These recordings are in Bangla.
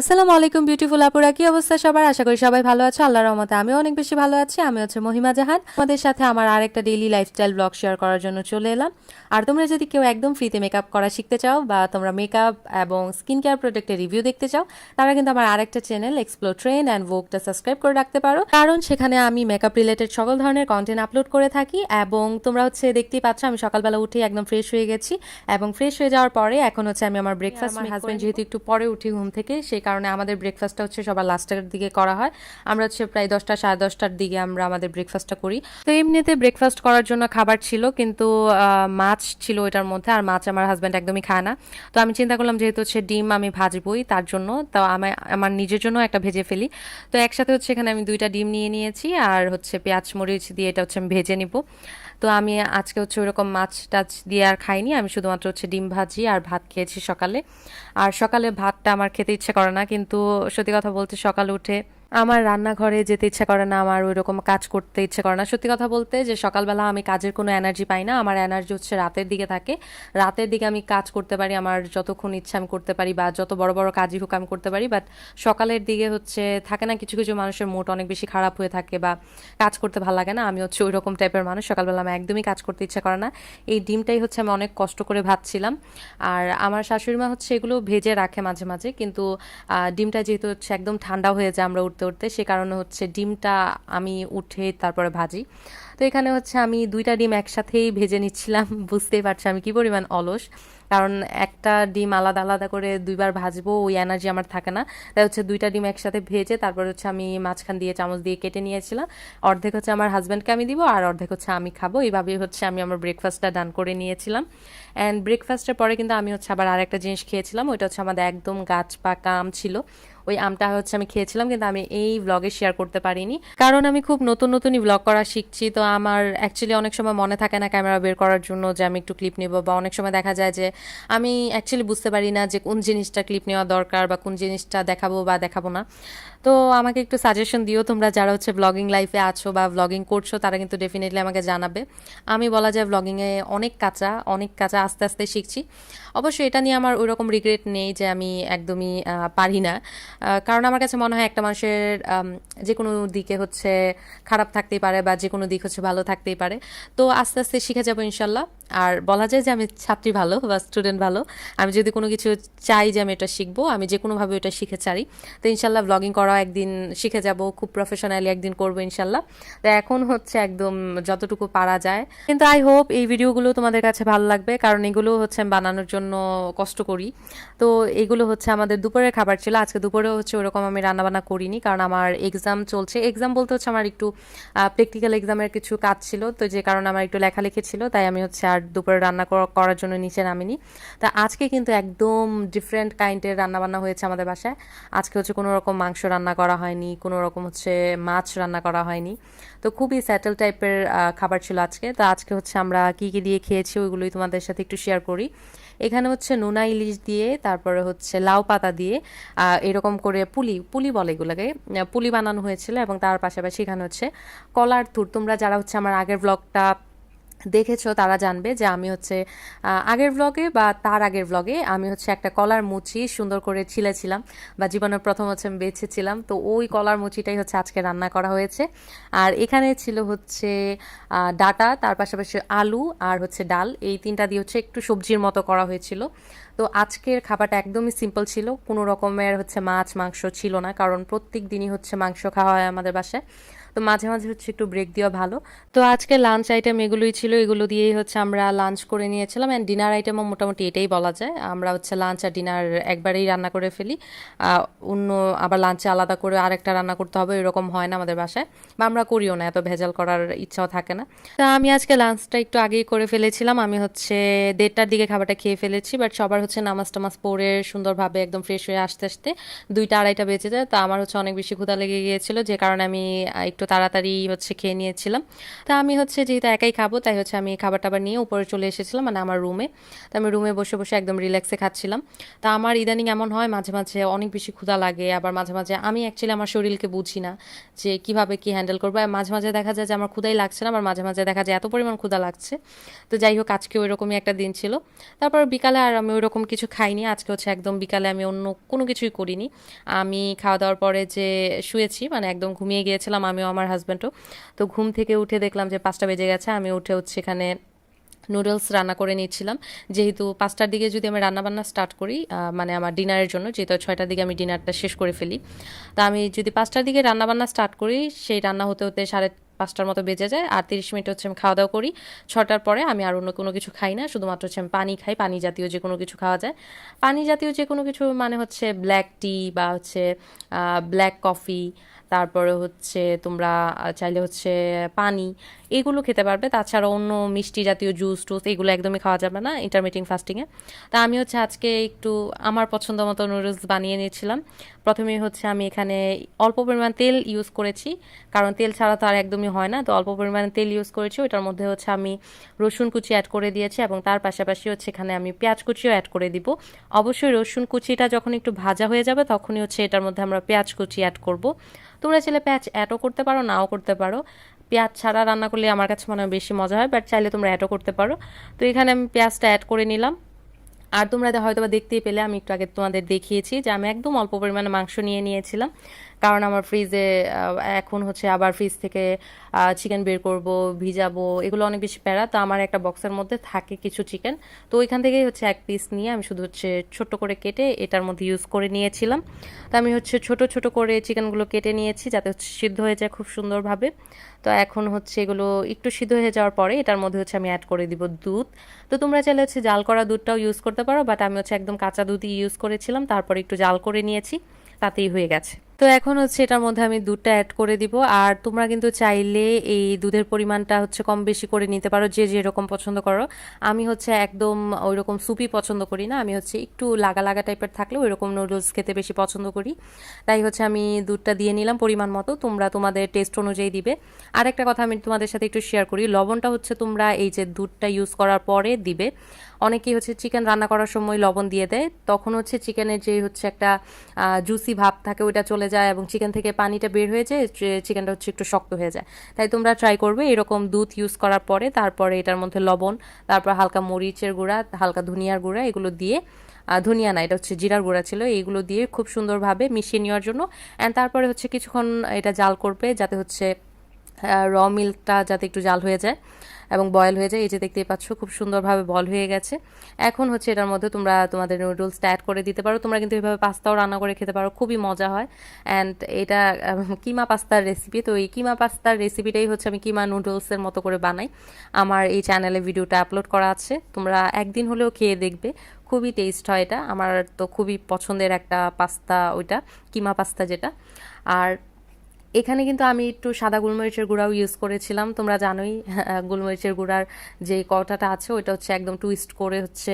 আসসালামু আলাইকুম বিউটিফুল আপুরা, কি অবস্থা সবার? আশা করি সবাই ভালো আছে। আল্লাহর রহমতে আমিও অনেক বেশি ভালো আছি। আমি হচ্ছে মহিমা জাহান, আমাদের সাথে আমার আরেকটা ডেইলি লাইফস্টাইল ব্লগ শেয়ার করার জন্য চলে এলাম। আর তোমরা যদি কেউ একদম ফ্রিতে মেকআপ করা শিখতে চাও বা তোমরা মেকআপ এবং স্কিন কেয়ার প্রোডাক্টের রিভিউ দেখতে চাও, তারা কিন্তু আমার আরেকটা চ্যানেল এক্সপ্লোর ট্রেন অ্যান্ড ভোগটা সাবস্ক্রাইব করে রাখতে পারো, কারণ সেখানে আমি মেকআপ রিলেটেড সকল ধরনের কন্টেন্ট আপলোড করে থাকি। এবং তোমরা হচ্ছে দেখতেই পাচ্ছ আমি সকালবেলা উঠে একদম ফ্রেশ হয়ে গেছি, এবং ফ্রেশ হয়ে যাওয়ার পরে এখন হচ্ছে আমি আমার ব্রেকফাস্ট, আমার হাজব্যান্ড যেহেতু একটু পরে উঠি ঘুম থেকে, সেই কারণে আমাদের ব্রেকফাস্টটা হচ্ছে সবার লাস্টের দিকে করা হয়। আমরা হচ্ছে প্রায় 10টা সাড়ে 10টার দিকে আমরা আমাদের ব্রেকফাস্টটা করি। তো এমনিতে ব্রেকফাস্ট করার জন্য খাবার ছিল, কিন্তু মাছ ছিল ওইটার মধ্যে, আর মাছ আমার হাজব্যান্ড একদমই খায় না। তো আমি চিন্তা করলাম যেহেতু হচ্ছে ডিম আমি ভাজবই তার জন্য, তো আমি আমার নিজের জন্য একটা ভেজে ফেলি। তো একসাথে হচ্ছে এখানে আমি 2টা ডিম নিয়ে নিয়েছি, আর হচ্ছে পেঁয়াজ মরিচ দিয়ে এটা হচ্ছে আমি ভেজে নিব। তো আমি আজকে হচ্ছে ওরকম মাছ টাছ দিয়ে আর খাইনি, আমি শুধুমাত্র হচ্ছে ডিম ভাজি আর ভাত খেয়েছি সকালে। আর সকালে ভাতটা আমার খেতে ইচ্ছে করে না, কিন্তু সত্যি কথা বলতে সকালে উঠে আমার রান্নাঘরে যেতে ইচ্ছে করে না, আমার ওই রকম কাজ করতে ইচ্ছে করে না। সত্যি কথা বলতে যে সকালবেলা আমি কাজের কোনো এনার্জি পাই না, আমার এনার্জি হচ্ছে রাতের দিকে থাকে। রাতের দিকে আমি কাজ করতে পারি, আমার যতক্ষণ ইচ্ছা আমি করতে পারি, বা যত বড় বড় কাজই হোক আমি করতে পারি। বাট সকালের দিকে হচ্ছে থাকে না, কিছু কিছু মানুষের মুড অনেক বেশি খারাপ হয়ে থাকে বা কাজ করতে ভালো লাগে না। আমি হচ্ছে ওই রকম টাইপের মানুষ, সকালবেলা আমি একদমই কাজ করতে ইচ্ছা করে না। এই ডিমটাই হচ্ছে আমি অনেক কষ্ট করে ভাজছিলাম। আর আমার শাশুড়ি মা হচ্ছে এগুলো ভেজে রাখে মাঝে মাঝে, কিন্তু ডিমটা যেহেতু হচ্ছে একদম ঠান্ডা হয়ে যায় আমরা উঠতে উঠতে, সে কারণে হচ্ছে ডিমটা আমি উঠে তারপরে ভাজি। তো এখানে হচ্ছে আমি 2টা ডিম একসাথেই ভেজে নিচ্ছিলাম। বুঝতেই পারছি আমি কি পরিমাণ অলস, কারণ একটা ডিম আলাদা আলাদা করে 2বার ভাজবো ওই এনার্জি আমার থাকে না। তাই হচ্ছে 2টা ডিম একসাথে ভেজে তারপর হচ্ছে আমি মাঝখান দিয়ে চামচ দিয়ে কেটে নিয়েছিলাম। অর্ধেক হচ্ছে আমার হাজব্যান্ডকে আমি দিব, আর অর্ধেক হচ্ছে আমি খাবো। এইভাবেই হচ্ছে আমি আমার ব্রেকফাস্টটা ডান করে নিয়েছিলাম। অ্যান্ড ব্রেকফাস্টের পরে কিন্তু আমি হচ্ছে আবার আরেকটা জিনিস খেয়েছিলাম, ওইটা হচ্ছে আমাদের একদম গাছ পাকা আম ছিল। ওই আমটা হচ্ছে আমি খেয়েছিলাম, কিন্তু আমি এই ব্লগে শেয়ার করতে পারিনি, কারণ আমি খুব নতুন নতুনই ব্লগ করা শিখছি। তো আমার অ্যাকচুয়ালি অনেক সময় মনে থাকে না ক্যামেরা বের করার জন্য যে আমি একটু ক্লিপ নেব, বা অনেক সময় দেখা যায় যে আমি অ্যাকচুয়ালি বুঝতে পারি না যে কোন জিনিসটা ক্লিপ নেওয়া দরকার বা কোন জিনিসটা দেখাবো বা দেখাবো না। তো আমাকে একটু সাজেশন দিও তোমরা যারা হচ্ছে ব্লগিং লাইফে আছো বা ব্লগিং করছো, তারা কিন্তু ডেফিনেটলি আমাকে জানাবে। আমি বলা যায় ব্লগিংয়ে অনেক কাঁচা, অনেক কাঁচা, আস্তে আস্তে শিখছি। অবশ্যই এটা নিয়ে আমার ওইরকম রিগ্রেট নেই যে আমি একদমই পারি না। কারণ আমার কাছে মনে হয় একটা মানুষের যে কোনো দিকে হচ্ছে খারাপ থাকতেই পারে, বা যে কোনো দিক হচ্ছে ভালো থাকতেই পারে। তো আস্তে আস্তে শিখে যাবো ইনশাল্লাহ। আর বলা যায় যে আমি ছাত্রী ভালো বা স্টুডেন্ট ভালো। আমি যদি কোনো কিছু চাই যে আমি এটা শিখবো, আমি যে কোনোভাবে এটা শিখে চাই। তো ইনশাল্লাহ ব্লগিং করা একদিন শিখে যাব, খুব প্রফেশনালি একদিন করবো ইনশাল্লাহ। তো এখন হচ্ছে একদম যতটুকু পারা যায়। কিন্তু আই হোপ এই ভিডিওগুলো তোমাদের কাছে ভালো লাগবে, কারণ এগুলো হচ্ছে আমি বানানোর জন্য কষ্ট করি। তো এগুলো হচ্ছে আমাদের দুপুরের খাবার ছিল। আজকে দুপুরে হচ্ছে ওরকম আমি রান্নাবান্না করিনি, কারণ আমার এক্সাম চলছে। এক্সাম বলতে হচ্ছে আমার একটু প্র্যাকটিক্যাল এক্সামের কিছু কাজ ছিল, তো যে কারণে আমার একটু লেখালেখি ছিল, তাই আমি হচ্ছে আর দুপুরে রান্না করার জন্য নিচে নামিনি। তা আজকে কিন্তু একদম ডিফারেন্ট কাইন্ডের রান্নাবান্না হয়েছে আমাদের বাসায়। আজকে হচ্ছে কোনো রকম মাংস রান্না করা হয়নি, কোনো রকম হচ্ছে মাছ রান্না করা হয়নি। তো খুবই স্যাটেল টাইপের খাবার ছিল আজকে। তো আজকে হচ্ছে আমরা কি কি দিয়ে খেয়েছি ওইগুলোই তোমাদের সাথে একটু শেয়ার করি। এখানে হচ্ছে নোনা ইলিশ দিয়ে, তারপরে হচ্ছে লাউ পাতা দিয়ে এরকম করে পুলি পুলি বলে এগুলোকে, পুলি বানানো হয়েছিল। এবং তার পাশাপাশি এখানে হচ্ছে কলার থুর। তোমরা যারা হচ্ছে আমার আগের ব্লগটা দেখেছো তারা জানবে যে আমি হচ্ছে আগের ব্লগে বা তার আগের ব্লগে আমি হচ্ছে একটা কলার মুচি সুন্দর করে ছিলেছিলাম, বা জীবনের প্রথম হচ্ছে আমি বেছেছিলাম। তো ওই কলার মুচিটাই হচ্ছে আজকে রান্না করা হয়েছে। আর এখানে ছিল হচ্ছে ডাটা, তার পাশাপাশি আলু আর হচ্ছে ডাল, এই 3টা দিয়ে হচ্ছে একটু সবজির মতো করা হয়েছিল। তো আজকের খাবারটা একদমই সিম্পল ছিল, কোনো রকমের হচ্ছে মাছ মাংস ছিল না, কারণ প্রত্যেক দিনই হচ্ছে মাংস খাওয়া হয় আমাদের বাসায়। তো মাঝে মাঝে হচ্ছে একটু ব্রেক দেওয়া ভালো। তো আজকে লাঞ্চ আইটেম এগুলোই ছিল, এগুলো দিয়েই হচ্ছে আমরা লাঞ্চ করে নিয়েছিলাম। অ্যান্ড ডিনার আইটেমও মোটামুটি এটাই বলা যায়, আমরা হচ্ছে লাঞ্চ আর ডিনার একবারেই রান্না করে ফেলি। অন্য আবার লাঞ্চে আলাদা করে আরেকটা রান্না করতে হবে এরকম হয় না আমাদের বাসায়, বা আমরা করিও না, এত ভেজাল করার ইচ্ছাও থাকে না। তা আমি আজকে লাঞ্চটা একটু আগেই করে ফেলেছিলাম, আমি হচ্ছে 1:30টার দিকে খাবারটা খেয়ে ফেলেছি। বাট সবার হচ্ছে নামাজ টামাজ পড়ে সুন্দরভাবে একদম ফ্রেশ হয়ে আসতে আসতে 2টা 2:30টা বেজে যায়। তো আমার হচ্ছে অনেক বেশি ক্ষুধা লেগে গিয়েছিল, যে কারণে আমি একটু একটু তাড়াতাড়ি হচ্ছে খেয়ে নিয়েছিলাম। তা আমি হচ্ছে যেহেতু একাই খাবো তাই হচ্ছে আমি খাবার টাবার নিয়ে উপরে চলে এসেছিলাম, মানে আমার রুমে। তো আমি রুমে বসে বসে একদম রিল্যাক্সে খাচ্ছিলাম। তা আমার ইদানিং এমন হয় মাঝে মাঝে অনেক বেশি ক্ষুধা লাগে, আবার মাঝে মাঝে আমি অ্যাকচুয়ালি আমার শরীরকে বুঝি না যে কিভাবে কি হ্যান্ডেল করবো। আর মাঝে মাঝে দেখা যায় যে আমার ক্ষুধাই লাগছে না, আবার মাঝে মাঝে দেখা যায় এত পরিমাণ ক্ষুধা লাগছে। তো যাই হোক, আজকে ওইরকমই একটা দিন ছিল। তারপর বিকালে আর আমি ওইরকম কিছু খাইনি, আজকে হচ্ছে একদম বিকালে আমি অন্য কোনো কিছুই করিনি। আমি খাওয়া দাওয়ার পরে যে শুয়েছি, মানে একদম ঘুমিয়ে গিয়েছিলাম আমিও আমার হাজব্যান্ডও। তো ঘুম থেকে উঠে দেখলাম যে 5টা বেজে গেছে, আমি উঠে হচ্ছে এখানে নুডলস রান্না করে নিচ্ছিলাম। যেহেতু 5টার দিকে যদি আমি রান্নাবান্না স্টার্ট করি, মানে আমার ডিনারের জন্য, যেহেতু 6টার দিকে আমি ডিনারটা শেষ করে ফেলি, তা আমি যদি 5টার দিকে রান্নাবান্না স্টার্ট করি, সেই রান্না হতে হতে 5:30 মতো বেজে যায়। আর 30 মিনিট হচ্ছে আমি খাওয়া দাওয়া করি। 6টার পরে আমি আর অন্য কোনো কিছু খাই না, শুধুমাত্র হচ্ছে আমি পানি খাই, পানি জাতীয় যে কোনো কিছু খাওয়া যায়। পানি জাতীয় যে কোনো কিছু মানে হচ্ছে ব্ল্যাক টি বা হচ্ছে ব্ল্যাক কফি, তারপরে হচ্ছে তোমরা চাইলে হচ্ছে পানি, এগুলো খেতে পারবে। তাছাড়া অন্য মিষ্টি জাতীয় জুস টুস এগুলো একদমই খাওয়া যাবে না ইন্টারমিটিং ফাস্টিংয়ে। তা আমি হচ্ছে আজকে একটু আমার পছন্দ মতো নুডলস বানিয়ে নিয়েছিলাম। প্রথমেই হচ্ছে আমি এখানে অল্প পরিমাণ তেল ইউজ করেছি, কারণ তেল ছাড়া তো আর একদমই হয় না। তো অল্প পরিমাণে তেল ইউজ করেছি, ওইটার মধ্যে হচ্ছে আমি রসুন কুচি অ্যাড করে দিয়েছি, এবং তার পাশাপাশি হচ্ছে এখানে আমি পেঁয়াজ কুচিও অ্যাড করে দিব। অবশ্যই রসুন কুচিটা যখন একটু ভাজা হয়ে যাবে তখনই হচ্ছে এটার মধ্যে আমরা পেঁয়াজ কুচি অ্যাড করব। তোমরা চাইলে পেঁয়াজ অ্যাডও করতে পারো, নাও করতে পারো। পেঁয়াজ ছাড়া রান্না করলে আমার কাছে মনে হয় বেশি মজা হয়, বাট চাইলে তোমরা অ্যাডও করতে পারো। তো এখানে আমি পেঁয়াজটা অ্যাড করে নিলাম। আর তোমরা হয়তো বা দেখতেই পেলে আমি একটু আগে তোমাদের দেখিয়েছি যে আমি একদম অল্প পরিমাণে মাংস নিয়ে নিয়েছিলাম, কারণ আমার ফ্রিজে এখন হচ্ছে আবার ফ্রিজ থেকে চিকেন বের করব, ভিজাবো, এগুলো অনেক বেশি প্যারা। তো আমার একটা বক্সের মধ্যে থাকে কিছু চিকেন, তো ওইখান থেকেই হচ্ছে এক পিস নিয়ে আমি শুধু হচ্ছে ছোট্ট করে কেটে এটার মধ্যে ইউজ করে নিয়েছিলাম। তো আমি হচ্ছে ছোট ছোট করে চিকেনগুলো কেটে নিয়েছি যাতে হচ্ছে সিদ্ধ হয়ে যায় খুব সুন্দরভাবে। তো এখন হচ্ছে এগুলো একটু সিদ্ধ হয়ে যাওয়ার পরে এটার মধ্যে হচ্ছে আমি অ্যাড করে দিব দুধ। তো তোমরা চাইলে হচ্ছে জাল করা দুধটাও ইউজ করতে পারো, বাট আমি হচ্ছে একদম কাঁচা দুধই ইউজ করেছিলাম, তারপর একটু জাল করে নিয়েছি, তাতেই হয়ে গেছে। তো এখন হচ্ছে এটার মধ্যে আমি দুধটা অ্যাড করে দিব। আর তোমরা কিন্তু চাইলে এই দুধের পরিমাণটা হচ্ছে কম বেশি করে নিতে পারো, যে যেরকম পছন্দ করো। আমি হচ্ছে একদম ওই রকম সুপি পছন্দ করি না, আমি হচ্ছে একটু লাগা লাগা টাইপের থাকলে ওই রকম নুডলস খেতে বেশি পছন্দ করি। তাই হচ্ছে আমি দুধটা দিয়ে নিলাম পরিমাণ মতো, তোমরা তোমাদের টেস্ট অনুযায়ী দিবে। আর একটা কথা আমি তোমাদের সাথে একটু শেয়ার করি, লবণটা হচ্ছে তোমরা এই যে দুধটা ইউজ করার পরে দিবে। অনেকেই হচ্ছে চিকেন রান্না করার সময় লবণ দিয়ে দেয়, তখন হচ্ছে চিকেনের যে হচ্ছে একটা জুসি ভাব থাকে ওইটা চলে যায়, এবং চিকেন থেকে পানিটা বের হয়ে যায়, চিকেনটা হচ্ছে একটু শক্ত হয়ে যায়। তাই তোমরা ট্রাই করবে এরকম দুধ ইউজ করার পরে, তারপরে এটার মধ্যে লবণ, তারপর হালকা মরিচের গুঁড়া, হালকা ধনিয়ার গুঁড়া, এগুলো দিয়ে, ধনিয়া না, এটা হচ্ছে জিরার গুঁড়া ছিল, এইগুলো দিয়ে খুব সুন্দরভাবে মিশিয়ে নেওয়ার জন্য। অ্যান্ড তারপরে হচ্ছে কিছুক্ষণ এটা জাল করবে যাতে হচ্ছে র মিল্কটা যাতে একটু জাল হয়ে যায় এবং বয়েল হয়ে যায়। এই যে দেখতেই পাচ্ছ খুব সুন্দরভাবে বল হয়ে গেছে। এখন হচ্ছে এটার মধ্যে তোমরা তোমাদের নুডলসটা অ্যাড করে দিতে পারো। তোমরা কিন্তু এইভাবে পাস্তাও রান্না করে খেতে পারো, খুবই মজা হয়। অ্যান্ড এটা কিমা পাস্তার রেসিপি, তো এই কিমা পাস্তার রেসিপিটাই হচ্ছে আমি কিমা নুডলসের মতো করে বানাই। আমার এই চ্যানেলে ভিডিওটা আপলোড করা আছে, তোমরা একদিন হলেও খেয়ে দেখবে, খুবই টেস্ট হয় এটা। আমার তো খুবই পছন্দের একটা পাস্তা ওইটা, কিমা পাস্তা যেটা। আর এখানে কিন্তু আমি একটু সাদা গোলমরিচের গুঁড়াও ইউজ করেছিলাম। তোমরা জানোই গোলমরিচের গুঁড়ার যে কটাটা আছে ওইটা হচ্ছে একদম টুইস্ট করে হচ্ছে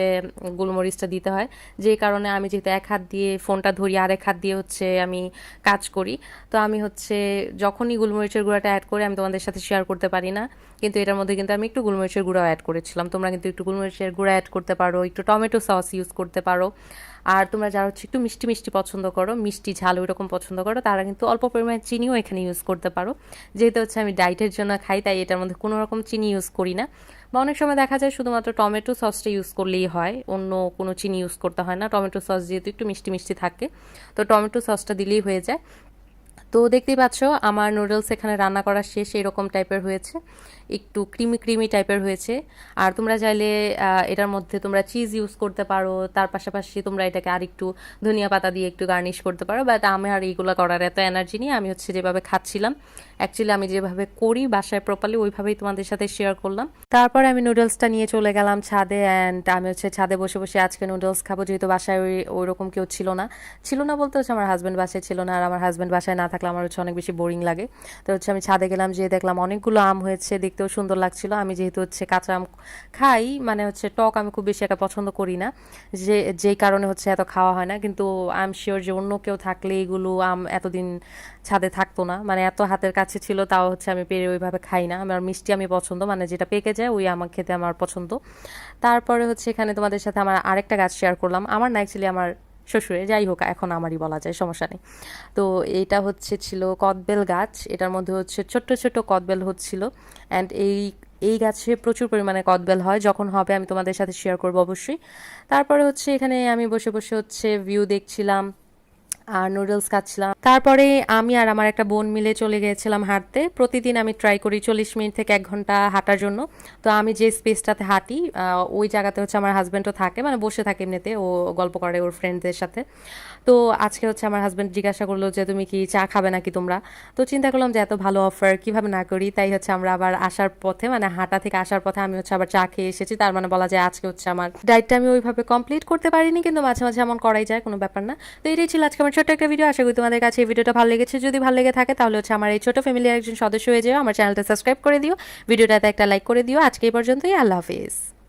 গোলমরিচটা দিতে হয়, যে কারণে আমি যেহেতু এক হাত দিয়ে ফোনটা ধরি আর এক হাত দিয়ে হচ্ছে আমি কাজ করি, তো আমি হচ্ছে যখনই গোলমরিচের গুঁড়াটা অ্যাড করে আমি তোমাদের সাথে শেয়ার করতে পারি না, কিন্তু এটার মধ্যে কিন্তু আমি একটু গোলমরিচের গুঁড়াও অ্যাড করেছিলাম। তোমরা কিন্তু একটু গোলমরিচের গুঁড়া অ্যাড করতে পারো, একটু টমেটো সস ইউজ করতে পারো। আর তোমরা যারা হচ্ছে একটু মিষ্টি মিষ্টি পছন্দ করো, মিষ্টি ঝাল ওই রকম পছন্দ করো, তারা কিন্তু অল্প পরিমাণে চিনিও এখানে ইউজ করতে পারো। যেহেতু হচ্ছে আমি ডায়েটের জন্য খাই, তাই এটার মধ্যে কোনো রকম চিনি ইউজ করি না। বা অনেক সময় দেখা যায় শুধুমাত্র টমেটো সসটা ইউজ করলেই হয়, অন্য কোনো চিনি ইউজ করতে হয় না। টমেটো সস যেহেতু একটু মিষ্টি মিষ্টি থাকে, তো টমেটো সসটা দিলেই হয়ে যায়। তো দেখতেই পাচ্ছ আমার নুডলস এখানে রান্না করা শেষ, এরকম টাইপের হয়েছে, একটু ক্রিমি ক্রিমি টাইপের হয়েছে। আর তোমরা চাইলে এটার মধ্যে তোমরা চিজ ইউজ করতে পারো, তার পাশাপাশি তোমরা এটাকে আর একটু ধনিয়া পাতা দিয়ে একটু গার্নিশ করতে পারো, বাট আমি আর এইগুলো করার এত এনার্জি নিয়ে আমি হচ্ছে যেভাবে খাচ্ছিলাম, অ্যাকচুয়ালি আমি যেভাবে করি বাসায় প্রপারলি ওইভাবেই তোমাদের সাথে শেয়ার করলাম। তারপর আমি নুডলসটা নিয়ে চলে গেলাম ছাদে, অ্যান্ড আমি হচ্ছে ছাদে বসে বসে আজকে নুডলস খাবো, যেহেতু বাসায় ওই রকম কেউ ছিল না বলতে হচ্ছে আমার হাজব্যান্ড বাসায় ছিল না, আর আমার হাজব্যান্ড বাসায় না থাকলে আমার হচ্ছে অনেক বেশি বোরিং লাগে। তো হচ্ছে আমি ছাদে গেলাম, যেয়ে দেখলাম অনেকগুলো আম হয়েছে, দেখতে দেখতেও সুন্দর লাগছিল। আমি যেহেতু হচ্ছে কাঁচা আম খাই, মানে হচ্ছে টক আমি খুব বেশি একটা পছন্দ করি না, যেই কারণে হচ্ছে এত খাওয়া হয় না। কিন্তু আই এম শিওর যে অন্য কেউ থাকলে এগুলো আম এতদিন ছাদে থাকতো না, মানে এত হাতের কাছে ছিল, তাও হচ্ছে আমি পেরে ওইভাবে খাই না। আমার মিষ্টি আমি পছন্দ, মানে যেটা পেকে যায় ওই আমার খেতে আমার পছন্দ। তারপরে হচ্ছে এখানে তোমাদের সাথে আমার আরেকটা গাছ শেয়ার করলাম, আমার না অ্যাকচুয়ালি আমার শ্বশুরে, যাই হোক এখন আমারই বলা যায়, সমস্যা নেই। তো এটা হচ্ছে ছিল কদবেল গাছ, এটার মধ্যে হচ্ছে ছোট্ট ছোট্ট কদবেল হচ্ছিল। অ্যান্ড এই গাছে প্রচুর পরিমাণে কদবেল হয়, যখন হবে আমি তোমাদের সাথে শেয়ার করবো অবশ্যই। তারপরে হচ্ছে এখানে আমি বসে বসে হচ্ছে ভিউ দেখছিলাম আর নুডলস খাচ্ছিলাম। তারপরে আমি আর আমার একটা বোন মিলে চলে গিয়েছিলাম হাঁটতে। প্রতিদিন আমি ট্রাই করি 40 মিনিট থেকে 1 ঘন্টা হাঁটার জন্য। তো আমি যে স্পেসটাতে হাঁটি ওই জায়গাতে হচ্ছে আমার হাজব্যান্ডও থাকে, মানে বসে থাকে এমনিতে, ও গল্প করে ওর ফ্রেন্ডদের সাথে। তো আজকে হচ্ছে আমার হাজব্যান্ড জিজ্ঞাসা করলো যে তুমি কি চা খাবে নাকি তোমরা। তো চিন্তা করলাম যে এত ভালো অফার কিভাবে না করি, তাই হচ্ছে আমরা আবার আসার পথে, মানে হাঁটা থেকে আসার পথে আমি হচ্ছে আবার চা খেয়ে এসেছি। তার মানে বলা যায় আজকে হচ্ছে আমার ডায়েটটা আমি ওইভাবে কমপ্লিট করতে পারিনি, কিন্তু মাঝে মাঝে এমন করাই যায়, কোনো ব্যাপার না। তো এটাই ছিল আজকে আমার ছোট্ট একটা ভিডিও। আশা করি তোমাদের কাছে এই ভিডিওটা ভালো লেগেছে। যদি ভালো লেগে থাকে তাহলে হচ্ছে আমার এই ছোট ফ্যামিলির একজন সদস্য হয়ে যাও, আমার চ্যানেলটা সাবস্ক্রাইব করে দিও, ভিডিওটাতে একটা লাইক করে দিও। আজকে এই পর্যন্তই, আল্লাহ হাফিজ।